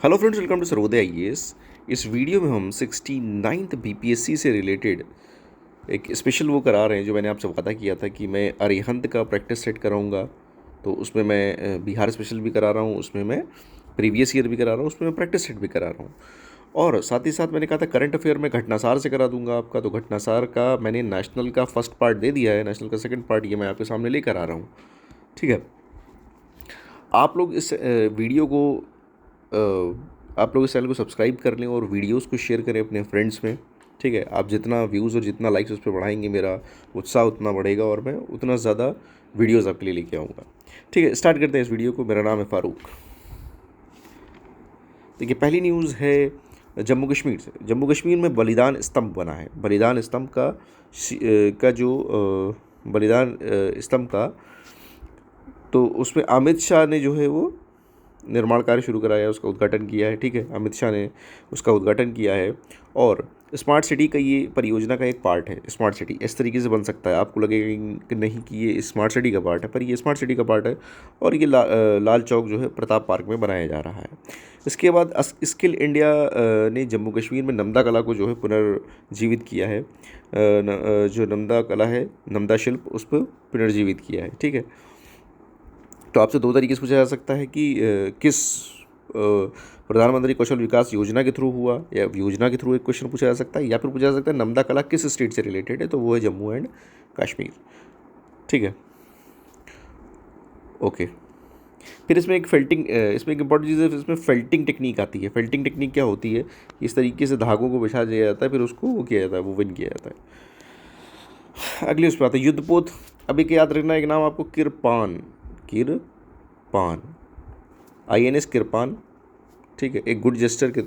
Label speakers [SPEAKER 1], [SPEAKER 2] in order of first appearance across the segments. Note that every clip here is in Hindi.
[SPEAKER 1] Hello friends, welcome to Sarvodaya IAS. इस वीडियो में हम 69th बीपीएससी से रिलेटेड एक स्पेशल वो करा रहे हैं जो मैंने आपसे वादा किया था कि मैं अरिहंत का प्रैक्टिस सेट कराऊंगा। तो उसमें मैं बिहार स्पेशल भी करा रहा हूँ, उसमें मैं प्रीवियस ईयर भी करा रहा हूँ, उसमें मैं प्रैक्टिस सेट भी करा रहा हूँ। और साथ ही साथ मैंने कहा था करंट अफेयर में घटनासार से करा दूंगा आपका। तो घटनासार का मैंने नेशनल का फर्स्ट पार्ट दे दिया है, नेशनल का सेकंड पार्ट ये मैं आपके सामने लेकर आ रहा हूँ। ठीक है, आप लोग इस वीडियो को आप लोग इस चैनल को सब्सक्राइब कर लें और वीडियोस को शेयर करें अपने फ्रेंड्स में। ठीक है, आप जितना व्यूज़ और जितना लाइक्स उस पर बढ़ाएंगे मेरा उत्साह उतना बढ़ेगा और मैं उतना ज़्यादा वीडियोस आपके लिए लेके आऊँगा। ठीक है, स्टार्ट करते हैं इस वीडियो को। मेरा नाम है फारूक। देखिए, पहली न्यूज़ है जम्मू कश्मीर से। जम्मू कश्मीर में बलिदान स्तंभ बना है। बलिदान स्तंभ का जो बलिदान स्तंभ का, तो उसमें अमित शाह ने जो है वो निर्माण कार्य शुरू कराया है, उसका उद्घाटन किया है। ठीक है, अमित शाह ने उसका उद्घाटन किया है। और स्मार्ट सिटी का ये परियोजना का एक पार्ट है। स्मार्ट सिटी इस तरीके से बन सकता है, आपको लगेगा कि नहीं कि ये स्मार्ट सिटी का पार्ट है, पर ये स्मार्ट सिटी का पार्ट है। और ये लाल चौक जो है प्रताप पार्क में बनाया जा रहा है। इसके बाद स्किल इंडिया ने जम्मू कश्मीर में नमदा कला को जो है पुनर्जीवित किया है। जो नमदा कला है, नमदा शिल्प, उस पर पुनर्जीवित किया है। ठीक है, तो आपसे दो तरीके से पूछा जा सकता है कि किस प्रधानमंत्री कौशल विकास योजना के थ्रू हुआ, या योजना के थ्रू एक क्वेश्चन पूछा जा सकता है, या फिर पूछा जा सकता है नमदा कला किस स्टेट से रिलेटेड है, तो वो है जम्मू एंड कश्मीर। ठीक है, ओके। फिर इसमें एक इसमें एक इंपॉर्टेंट चीज़ है, इसमें फेल्टिंग टेक्निक आती है। फेल्टिंग टेक्निक क्या होती है? इस तरीके से धागों को बिछा दिया जाता है, फिर उसको वो किया जाता है, वो विन किया जाता है। अगली उस पर आता है युद्धपोत। अब एक याद रखना, एक नाम आपको, किरपान। किरपान, INS किरपान। ठीक है, एक गुड जेस्चर के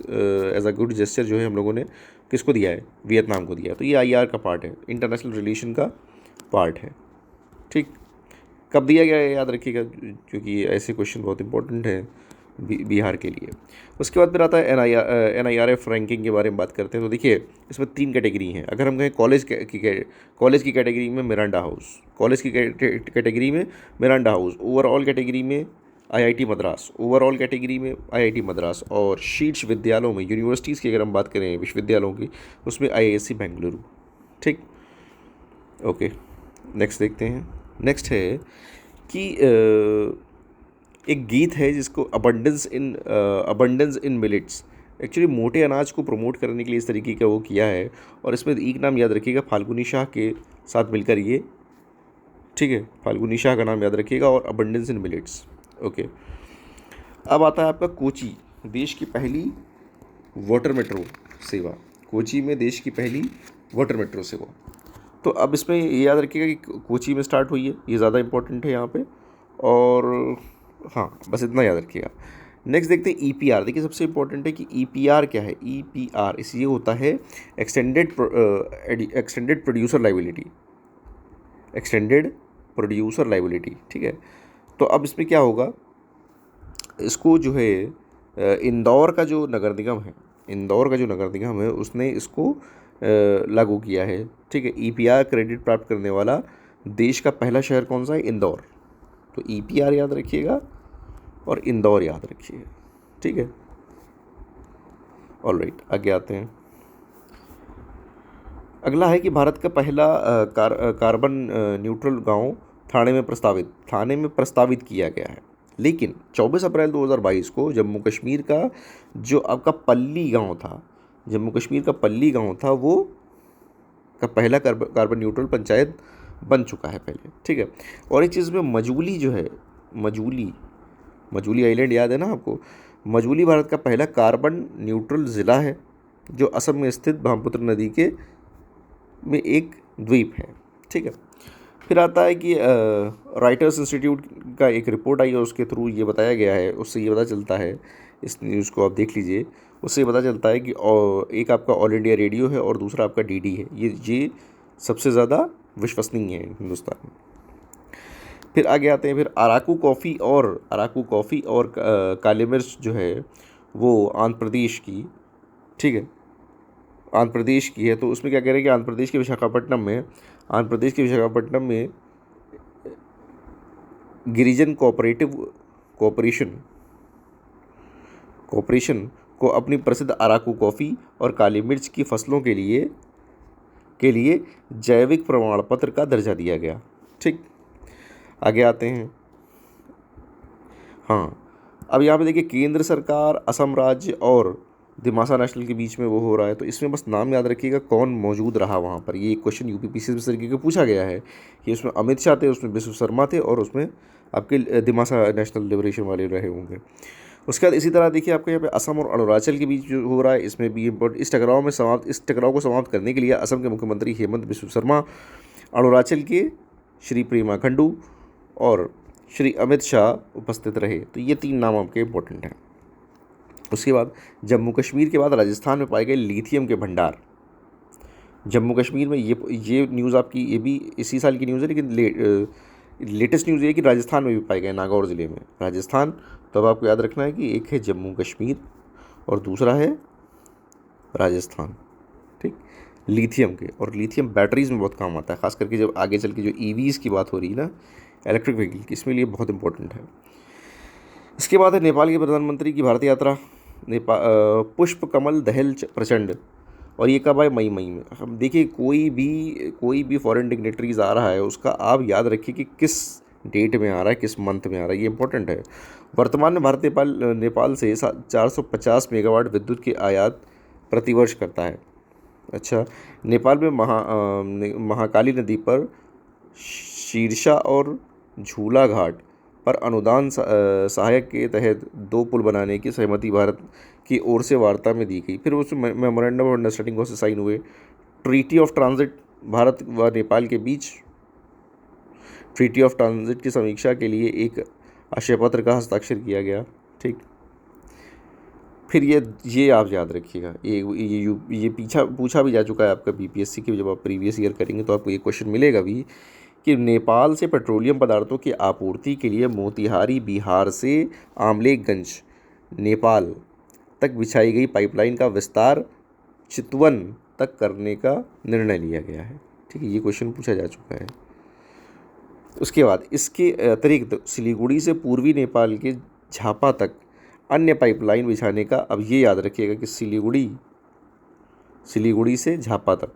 [SPEAKER 1] एज अ गुड जेस्चर जो है हम लोगों ने किसको दिया है? वियतनाम को दिया है। तो ये IR का पार्ट है, इंटरनेशनल रिलेशन का पार्ट है। ठीक, कब दिया गया है याद रखिएगा, क्योंकि ऐसे क्वेश्चन बहुत इंपॉर्टेंट है बिहार के लिए। उसके बाद फिर आता है NIRF रैंकिंग के बारे में बात करते हैं। तो देखिए, इसमें 3 कैटेगरी हैं। अगर हम कहें कॉलेज की कैटेगरी में मिरांडा हाउस, कॉलेज की कैटेगरी में मिरांडा हाउस, ओवरऑल कैटेगरी में IIT मद्रास, ओवरऑल कैटेगरी में IIT मद्रास, और शीर्ष विद्यालयों में, यूनिवर्सिटीज़ की अगर हम बात करें, विश्वविद्यालयों की, उसमें IISc बेंगलुरु। ठीक, ओके। नेक्स्ट देखते हैं। नेक्स्ट है कि एक गीत है जिसको अबंडेंस इन मिलेट्स, एक्चुअली मोटे अनाज को प्रमोट करने के लिए इस तरीके का वो किया है। और इसमें एक नाम याद रखिएगा, फाल्गुनी शाह के साथ मिलकर ये। ठीक है, फाल्गुनी शाह का नाम याद रखिएगा, और अबंडेंस इन मिलेट्स। ओके, अब आता है आपका कोची, देश की पहली वाटर मेट्रो सेवा। कोची में देश की पहली वाटर मेट्रो सेवा। तो अब इसमें ये याद रखिएगा कि कोची में स्टार्ट हुई है, ये ज़्यादा इंपॉर्टेंट है यहाँ पे। और हाँ, बस इतना याद रखिएगा। नेक्स्ट देखते हैं EPR। देखिए, सबसे इंपॉर्टेंट है कि EPR क्या है। EPR इस ये होता है extended producer liability, extended producer liability. ठीक है, तो अब इसमें क्या होगा, इसको जो है इंदौर का जो नगर निगम है, इंदौर का जो नगर निगम है उसने इसको लागू किया है। ठीक है, EPR क्रेडिट प्राप्त करने वाला देश का पहला शहर कौन सा है? इंदौर। तो EPR याद रखिएगा और इंदौर याद रखिएगा। ठीक है, ऑलराइट, आगे आते हैं। अगला है कि भारत का पहला कार्बन न्यूट्रल गांव थाने में प्रस्तावित किया गया है। लेकिन 24 अप्रैल 2022 को जम्मू कश्मीर का जो आपका पल्ली गांव था, जम्मू कश्मीर का पल्ली गांव था, वो का पहला कार्बन न्यूट्रल पंचायत बन चुका है पहले। ठीक है, और एक चीज़ में मजूली जो है, मजूली मजूली आइलैंड याद है ना आपको? मजूली भारत का पहला कार्बन न्यूट्रल ज़िला है, जो असम में स्थित ब्रह्मपुत्र नदी के में एक द्वीप है। ठीक है, फिर आता है कि राइटर्स इंस्टीट्यूट का एक रिपोर्ट आई है, उसके थ्रू ये बताया गया है, उससे ये पता चलता है, इस न्यूज़ को आप देख लीजिए, उससे ये पता चलता है कि एक आपका ऑल इंडिया रेडियो है और दूसरा आपका DD है, ये सबसे ज़्यादा विश्वसनीय है हिंदुस्तान में। फिर आगे आते हैं, फिर अराकू कॉफ़ी और काली मिर्च जो है वो आंध्र प्रदेश की, ठीक है, आंध्र प्रदेश की है। तो उसमें क्या कह रहे हैं कि आंध्र प्रदेश के विशाखापट्टनम में गिरिजन कोऑपरेशन कॉरपोरेशन को अपनी प्रसिद्ध अराकू कॉफ़ी और काली मिर्च की फसलों के लिए जैविक प्रमाण पत्र का दर्जा दिया गया। ठीक, आगे आते हैं। हाँ, अब यहाँ पे देखिए केंद्र सरकार, असम राज्य और दिमासा नेशनल के बीच में वो हो रहा है, तो इसमें बस नाम याद रखिएगा कौन मौजूद रहा वहाँ पर। ये एक क्वेश्चन यूपीपीसी में इस तरीके का पूछा गया है कि उसमें अमित शाह थे, उसमें विश्व शर्मा थे और उसमें आपके दिमासा नेशनल लिबरेशन वाले रहे होंगे। उसके बाद इसी तरह देखिए आपके यहाँ पे असम और अरुणाचल के बीच जो हो रहा है, इसमें भी इम्पोर्टेंट इस टकराव को समाप्त करने के लिए असम के मुख्यमंत्री हेमंत बिस्व शर्मा, अरुणाचल के श्री पेमा खंडू और श्री अमित शाह उपस्थित रहे। तो ये 3 नाम आपके इम्पोर्टेंट हैं। उसके बाद जम्मू कश्मीर के बाद राजस्थान में पाए गए लिथियम के भंडार। जम्मू कश्मीर में ये न्यूज़ आपकी ये भी इसी साल की न्यूज़ है, लेकिन लेटेस्ट न्यूज़ ये है कि राजस्थान में भी पाए गए, नागौर ज़िले में राजस्थान। तो अब आपको याद रखना है कि एक है जम्मू कश्मीर और दूसरा है राजस्थान। ठीक, लिथियम के, और लिथियम बैटरीज़ में बहुत काम आता है, खास करके जब आगे चल के जो ईवीज़ की बात हो रही है ना, इलेक्ट्रिक व्हीकल की, इसमें लिए बहुत इंपॉर्टेंट है। इसके बाद है नेपाल के प्रधानमंत्री की भारत यात्रा। पुष्प कमल दहल प्रचंड, और ये कब आए? मई में। हम देखिए कोई भी फॉरेन डिग्नेटरीज आ रहा है उसका आप याद रखिए कि किस डेट में आ रहा है, किस मंथ में आ रहा है, ये इंपॉर्टेंट है। वर्तमान में भारत नेपाल से 450 मेगावाट विद्युत की आयात प्रतिवर्ष करता है। अच्छा, नेपाल में महाकाली नदी पर शीर्षा और झूला घाट पर अनुदान सहायक के तहत 2 पुल बनाने की सहमति भारत की ओर से वार्ता में दी गई। फिर उसमें मेमोरेंडम ऑफ अंडरस्टैंडिंग से साइन हुए। ट्रीटी ऑफ ट्रांजिट भारत व नेपाल के बीच ट्रीटी ऑफ ट्रांजिट की समीक्षा के लिए एक आशय पत्र का हस्ताक्षर किया गया। ठीक, फिर ये आप याद रखिएगा, ये पूछा भी जा चुका है आपका बीपीएससी के, जब आप प्रीवियस ईयर करेंगे तो आपको ये क्वेश्चन मिलेगा भी कि नेपाल से पेट्रोलियम पदार्थों की आपूर्ति के लिए मोतिहारी बिहार से आमलेखगंज नेपाल तक बिछाई गई पाइपलाइन का विस्तार चितवन तक करने का निर्णय लिया गया है। ठीक है, ये क्वेश्चन पूछा जा चुका है। उसके बाद इसके अतिरिक्त सिलीगुड़ी से पूर्वी नेपाल के झापा तक अन्य पाइपलाइन बिछाने का, अब ये याद रखिएगा कि सिलीगुड़ी से झापा तक।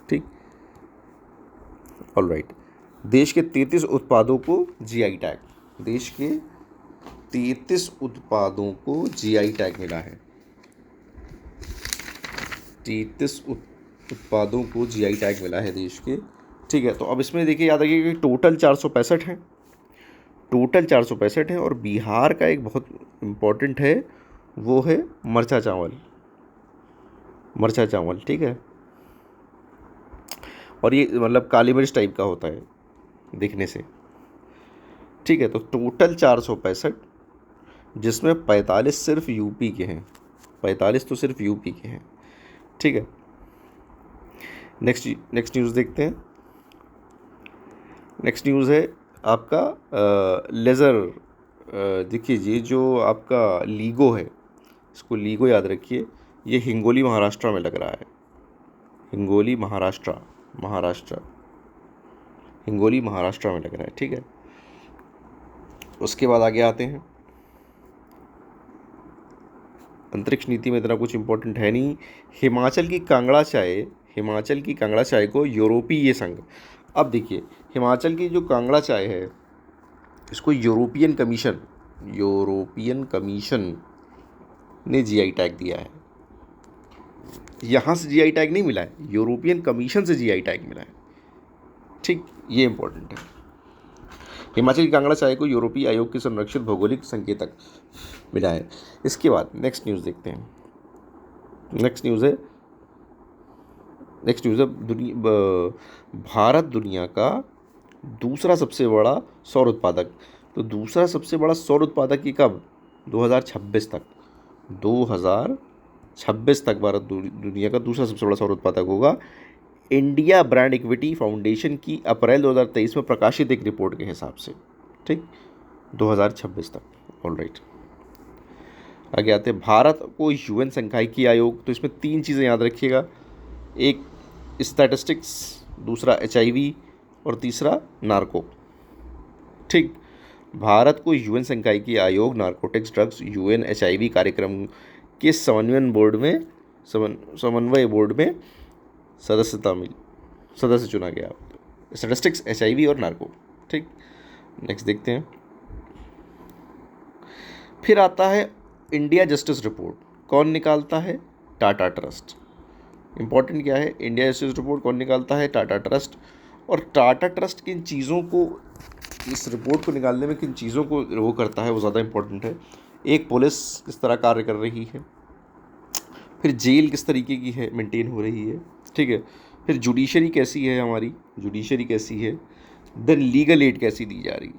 [SPEAKER 1] ठीक, ऑलराइट। देश के 33 उत्पादों को जीआई टैग, देश के 33 उत्पादों को जीआई टैग मिला है। 33 उत्पादों को जीआई टैग मिला है देश के। ठीक है, तो अब इसमें देखिए याद रखिएगा कि टोटल 465 हैं, टोटल 465 हैं। और बिहार का एक बहुत इम्पोर्टेंट है, वो है मरचा चावल। ठीक है, और ये मतलब काली मिर्च टाइप का होता है दिखने से। ठीक है, तो टोटल 465, जिसमें 45 सिर्फ यूपी के हैं, 45 तो सिर्फ यूपी के हैं। ठीक है, नेक्स्ट न्यूज़ देखते हैं। नेक्स्ट न्यूज़ है आपका लेज़र। देखिए ये जो आपका लीगो है, इसको लीगो याद रखिए, ये हिंगोली महाराष्ट्र में लग रहा है। हिंगोली महाराष्ट्र में लग रहा है। ठीक है, उसके बाद आगे आते हैं। अंतरिक्ष नीति में इतना कुछ इम्पोर्टेंट है नहीं। हिमाचल की कांगड़ा चाय को यूरोपीय संघ, अब देखिए हिमाचल की जो कांगड़ा चाय है इसको यूरोपियन कमीशन ने जीआई टैग दिया है। यहाँ से जीआई टैग नहीं मिला है, यूरोपियन कमीशन से जीआई टैग मिला है। ठीक, ये इंपॉर्टेंट है। हिमाचल की कांगड़ा चाय को यूरोपीय आयोग के संरक्षित भौगोलिक संकेतक मिला है। इसके बाद नेक्स्ट न्यूज़ देखते हैं। नेक्स्ट न्यूज़ है भारत दुनिया का दूसरा सबसे बड़ा सौर उत्पादक। तो दूसरा सबसे बड़ा सौर उत्पादक की कब? 2026 तक भारत दुनिया का दूसरा सबसे बड़ा सौर उत्पादक होगा। इंडिया ब्रांड इक्विटी फाउंडेशन की अप्रैल 2023 में प्रकाशित एक रिपोर्ट के हिसाब से। ठीक, 2026 तक। ऑलराइट, आगे आते हैं। भारत को यूएन सांख्यिकी आयोग, तो इसमें 3 चीज़ें याद रखिएगा, एक स्टैटिस्टिक्स, दूसरा HIV और तीसरा नार्को। ठीक, भारत को यूएन संकायिकी आयोग नारकोटिक्स ड्रग्स यूएन एचआईवी कार्यक्रम के समन्वय बोर्ड में सदस्य चुना गया। स्टैटिस्टिक्स, एचआईवी और नार्को। ठीक, नेक्स्ट देखते हैं। फिर आता है इंडिया जस्टिस रिपोर्ट। कौन निकालता है? टाटा ट्रस्ट। इंपॉर्टेंट क्या है? इंडिया जस्टिस रिपोर्ट कौन निकालता है? टाटा ट्रस्ट। और टाटा ट्रस्ट किन चीज़ों को, इस रिपोर्ट को निकालने में किन चीज़ों को वो करता है, वो ज़्यादा इंपॉर्टेंट है। एक, पुलिस किस तरह कार्य कर रही है। फिर जेल किस तरीके की है, मेंटेन हो रही है। ठीक है। फिर जुडिशरी कैसी है हमारी, जुडिशरी कैसी है। देन लीगल एड कैसी दी जा रही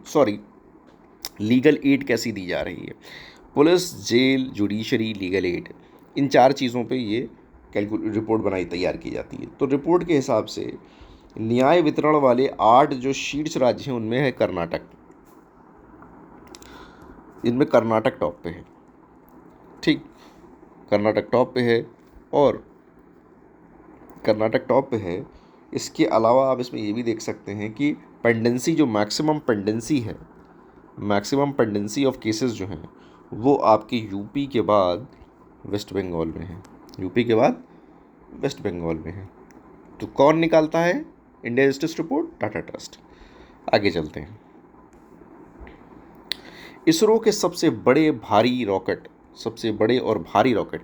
[SPEAKER 1] सॉरी लीगल एड कैसी दी जा रही है। Police, jail, judiciary, legal aid, इन 4 चीज़ों पे ये रिपोर्ट तैयार की जाती है। तो रिपोर्ट के हिसाब से न्याय वितरण वाले 8 जो शीर्ष राज्य हैं उनमें है कर्नाटक। इनमें कर्नाटक टॉप पे है। ठीक, कर्नाटक टॉप पे है। और कर्नाटक टॉप पे है। इसके अलावा आप इसमें ये भी देख सकते हैं कि पेंडेंसी, जो मैक्सिमम पेंडेंसी ऑफ केसेस जो हैं वो आपके यूपी के बाद वेस्ट बंगाल में है। यूपी के बाद वेस्ट बंगाल में है। तो कौन निकालता है India justice report? Tata trust. आगे चलते हैं। इसरो के सबसे बड़े और भारी रॉकेट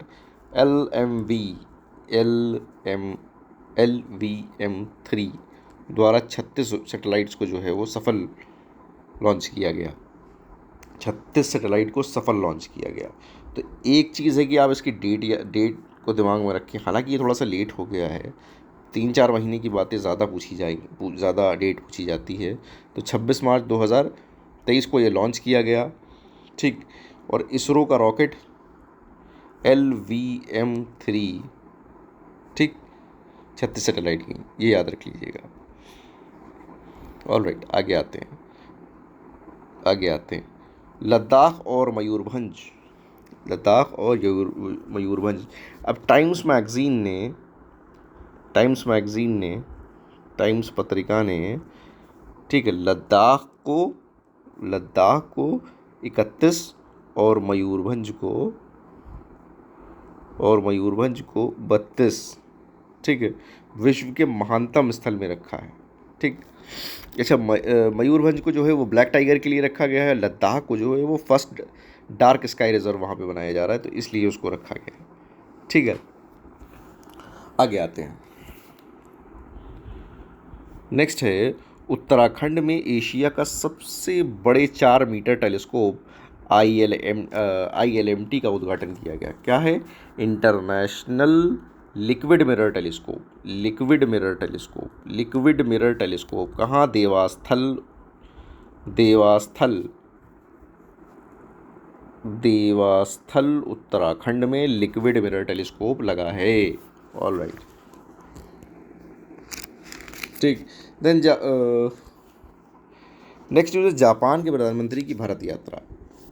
[SPEAKER 1] LVM-3 द्वारा 36 सैटेलाइट्स को जो है वो सफल लॉन्च किया गया। 36 सैटेलाइट को सफल लॉन्च किया गया। तो एक चीज़ है कि आप इसकी डेट को दिमाग में रखें। हालांकि ये थोड़ा सा लेट हो गया है, 3-4 महीने की बातें ज़्यादा पूछी जाएगी, ज़्यादा डेट पूछी जाती है। तो 26 मार्च 2023 को ये लॉन्च किया गया। ठीक, और इसरो का रॉकेट LVM-3, ठीक, 36 सैटेलाइट की, ये याद रख लीजिएगा। ऑलराइट, आगे आते हैं। लद्दाख और मयूरभंज। अब टाइम्स पत्रिका ने, ठीक है, लद्दाख को 31 और मयूरभंज को 32, ठीक है, विश्व के महानतम स्थल में रखा है। ठीक, अच्छा, मयूरभंज को जो है वो ब्लैक टाइगर के लिए रखा गया है। लद्दाख को जो है वो फर्स्ट डार्क स्काई रिजर्व वहाँ पे बनाया जा रहा है, तो इसलिए उसको रखा गया है। ठीक है, आगे आते हैं। नेक्स्ट है, उत्तराखंड में एशिया का सबसे बड़े 4 मीटर टेलीस्कोप ILMT का उद्घाटन किया गया। क्या है? International liquid mirror telescope. कहाँ? देवास्थल उत्तराखंड में लिक्विड मिरर टेलीस्कोप लगा है। ऑलराइट, ठीक। देन नेक्स्ट न्यूज़, जापान के प्रधानमंत्री की भारत यात्रा।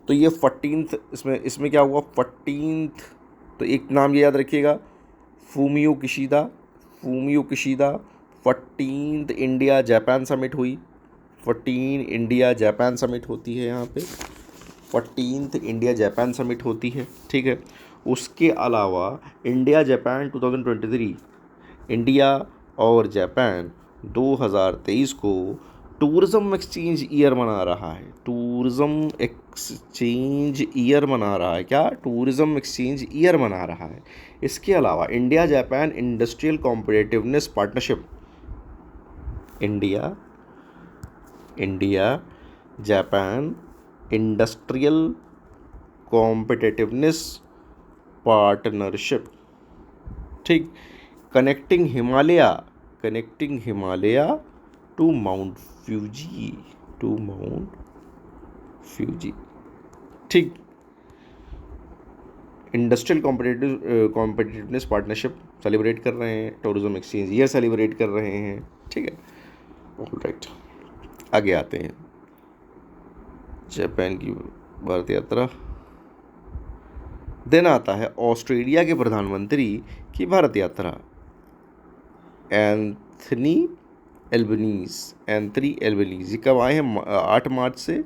[SPEAKER 1] तो ये 14th, इसमें क्या हुआ 14th, तो एक नाम ये याद रखिएगा, Fumio Kishida. 14th India Japan summit हुई। 14 इंडिया जापान समिट होती है यहाँ पे, 14th इंडिया जापान समिट होती है। ठीक है, उसके अलावा इंडिया जापान 2023, इंडिया और जापान 2023 को टूरिज़्म एक्सचेंज ईयर मना रहा है। क्या? टूरिज़्म एक्सचेंज ईयर मना रहा है। इसके अलावा India Japan industrial competitiveness partnership, India Japan industrial competitiveness partnership, ठीक, connecting Himalaya to Mount Fuji, ठीक, इंडस्ट्रियल कॉम्पिटिटिवनेस पार्टनरशिप सेलिब्रेट कर रहे हैं, टूरिज्म एक्सचेंज ईयर सेलिब्रेट कर रहे हैं। ठीक है, ऑलराइट, आगे आते हैं। जापान की भारत यात्रा। देन आता है ऑस्ट्रेलिया के प्रधानमंत्री की भारत यात्रा। एंथनी एल्बनीज, एंथनी एल्बनीज, ये कब आए हैं? 8 मार्च से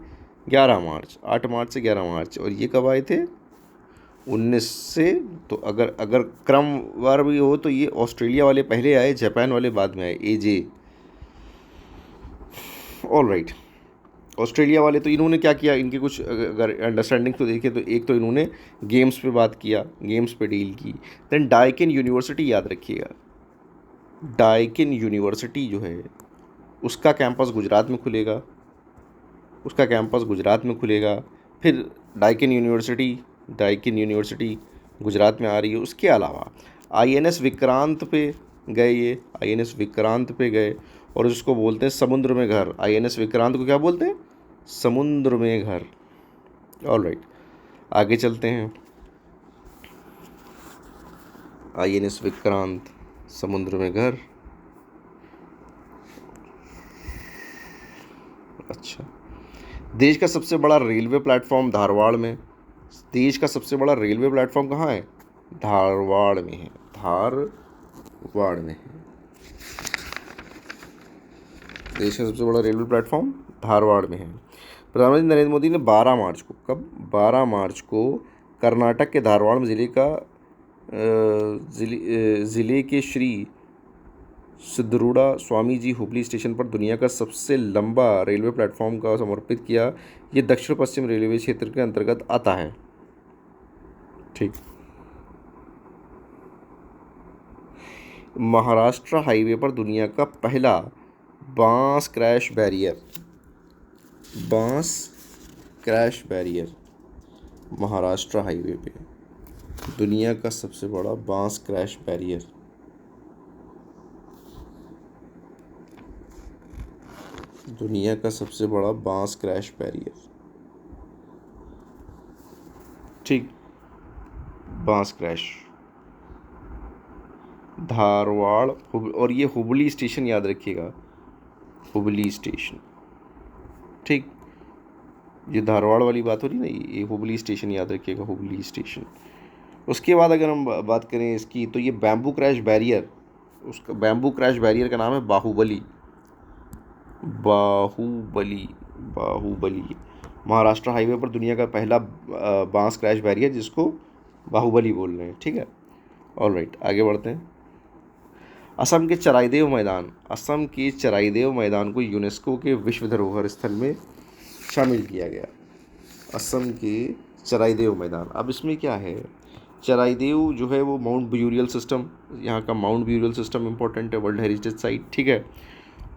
[SPEAKER 1] 11 मार्च, 8 मार्च से 11 मार्च। और ये कब आए थे? 19 से। तो अगर अगर क्रमवार भी हो तो ये ऑस्ट्रेलिया वाले पहले आए, जापान वाले बाद में आए, एजे। All right. ऑस्ट्रेलिया वाले तो इन्होंने क्या किया, इनके कुछ अगर अंडरस्टैंडिंग तो देखें तो एक तो इन्होंने गेम्स पे बात किया, गेम्स पे डील की। देन डाइकिन यूनिवर्सिटी, याद रखिएगा, डाइकिन यूनिवर्सिटी जो है उसका कैंपस गुजरात में खुलेगा, उसका कैंपस गुजरात में खुलेगा। फिर Daikin university, Daikin university Gujarat में आ रही है। उसके अलावा आईएनएस विक्रांत पे गए, ये आईएनएस विक्रांत पे गए और उसको बोलते हैं समुद्र में घर। आईएनएस विक्रांत को क्या बोलते हैं? समुद्र में घर। ऑल राइट, आगे चलते हैं। आईएनएस विक्रांत, समुद्र में घर। अच्छा, देश का सबसे बड़ा रेलवे प्लेटफॉर्म धारवाड़ में। देश का सबसे बड़ा रेलवे प्लेटफॉर्म कहाँ है? धारवाड़ में है, धारवाड़ में है। देश का सबसे बड़ा रेलवे प्लेटफॉर्म धारवाड़ में है। प्रधानमंत्री नरेंद्र मोदी ने 12 मार्च को, कब? 12 मार्च को कर्नाटक के धारवाड़ में ज़िले के श्री सिद्धरूड़ा स्वामी जी हुबली स्टेशन पर दुनिया का सबसे लंबा रेलवे प्लेटफॉर्म का समर्पित किया। ये दक्षिण पश्चिम रेलवे क्षेत्र के अंतर्गत आता है। ठीक। महाराष्ट्र हाईवे पर दुनिया का पहला बांस क्रैश बैरियर, बांस क्रैश बैरियर महाराष्ट्र हाईवे पे दुनिया का सबसे बड़ा बांस क्रैश बैरियर। दुनिया का सबसे बड़ा बांस क्रैश बैरियर। ठीक, बांस क्रैश धारवाड़ और ये हुबली स्टेशन, याद रखिएगा, हुबली स्टेशन। ठीक, ये धारवाड़ वाली बात हो रही ना, ये हुबली स्टेशन, याद रखिएगा, हुबली स्टेशन। उसके बाद अगर हम बात करें इसकी, तो ये बैम्बू क्रैश बैरियर, उसका बैम्बू क्रैश बैरियर का नाम है बाहुबली। बाहुबली, बाहुबली। महाराष्ट्र हाईवे पर दुनिया का पहला बांस क्रैश बैरियर, जिसको बाहुबली बोल रहे हैं। ठीक है, ऑल राइट, आगे बढ़ते हैं। असम के चराइदेव मैदान, असम के चराइदेव मैदान को यूनेस्को के विश्व धरोहर स्थल में शामिल किया गया। असम के चराइदेव मैदान। अब इसमें क्या है, चराइदेव जो है वो माउंट ब्यूरियल सिस्टम, यहाँ का माउंट ब्यूरियल सिस्टम इम्पोर्टेंट है, वर्ल्ड हेरिटेज साइट। ठीक है,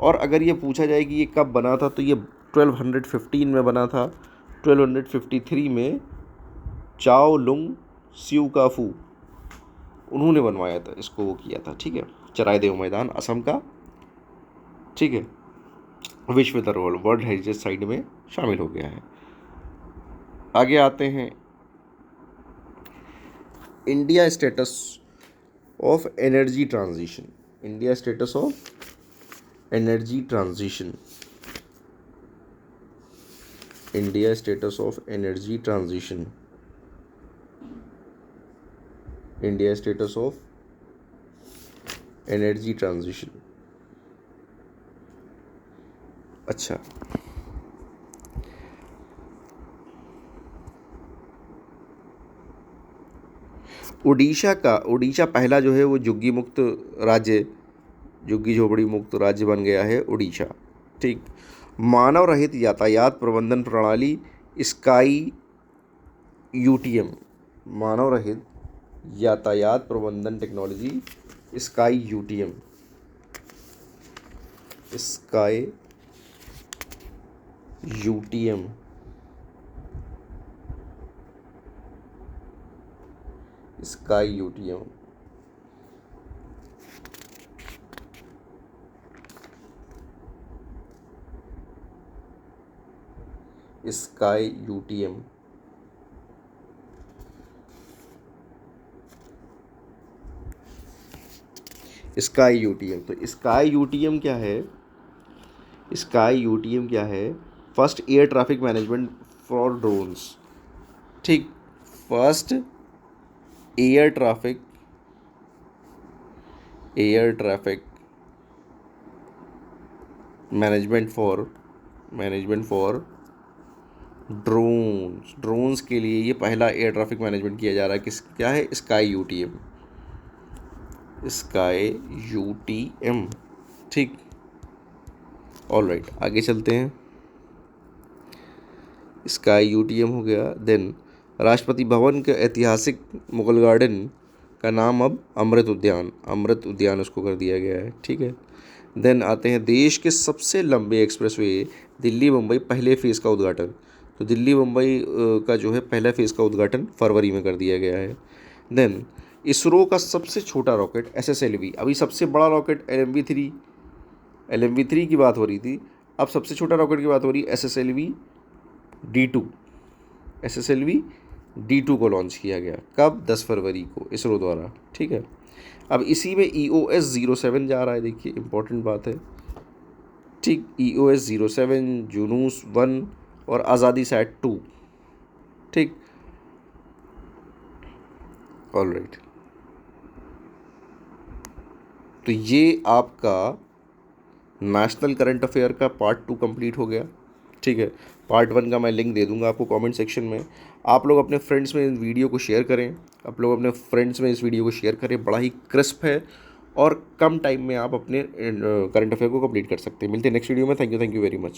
[SPEAKER 1] और अगर ये पूछा जाए कि ये कब बना था, तो ये 1215 में बना था। 1253 में चाओ लुंग स्यू काफू, उन्होंने बनवाया था इसको, वो किया था। ठीक है, चराइदेव मैदान असम का, ठीक है, विश्व धरोहर वर्ल्ड हेरिटेज साइट में शामिल हो गया है। आगे आते हैं, India status of energy transition. India status of energy transition. India status of energy transition. India status of energy transition. अच्छा, उड़ीसा पहला जो है वो झुग्गी मुक्त राज्य, झुग्गी झोपड़ी मुक्त राज्य बन गया है उड़ीसा। ठीक, मानव रहित यातायात प्रबंधन प्रणाली स्काई यूटीएम, मानव रहित यातायात प्रबंधन technology sky UTM, sky UTM, sky UTM. Sky UTM. Sky UTM, तो स्काई यूटीएम क्या है? स्काई यूटीएम क्या है? First air traffic management for drones. ठीक, first air traffic management for drones के लिए ये पहला एयर ट्रैफिक मैनेजमेंट किया जा रहा है। क्या है? Sky UTM. ठीक, ऑल राइट, आगे चलते हैं। स्काई यूटीएम हो गया। देन राष्ट्रपति भवन के ऐतिहासिक मुगल गार्डन का नाम अब अमृत उद्यान उसको कर दिया गया है। ठीक है। देन आते हैं देश के सबसे लंबे एक्सप्रेसवे दिल्ली मुंबई पहले फेज़ का उद्घाटन। तो दिल्ली मुंबई का जो है पहला फेज़ का उद्घाटन फरवरी में कर दिया गया है। देन इसरो का सबसे छोटा रॉकेट SSLV, अभी सबसे बड़ा रॉकेट LMV3 की बात हो रही थी, अब सबसे छोटा रॉकेट की बात हो रही है SSLV D2 को लॉन्च किया गया। कब? 10 फरवरी को इसरो द्वारा। ठीक है। अब इसी में EOS-07 जा रहा है, देखिए इंपॉर्टेंट बात है। ठीक, EOS-07, जुनूस-1 और आज़ादी सैट-2। ठीक, ऑल राइट। तो ये आपका नेशनल करंट अफेयर का पार्ट 2 कंप्लीट हो गया। ठीक है। पार्ट 1 का मैं लिंक दे दूंगा आपको कमेंट सेक्शन में। आप लोग अपने फ्रेंड्स में इस वीडियो को शेयर करें। बड़ा ही क्रिस्प है और कम टाइम में आप अपने करंट अफेयर को कंप्लीट कर सकते हैं। मिलते हैं नेक्स्ट वीडियो में। Thank you very much.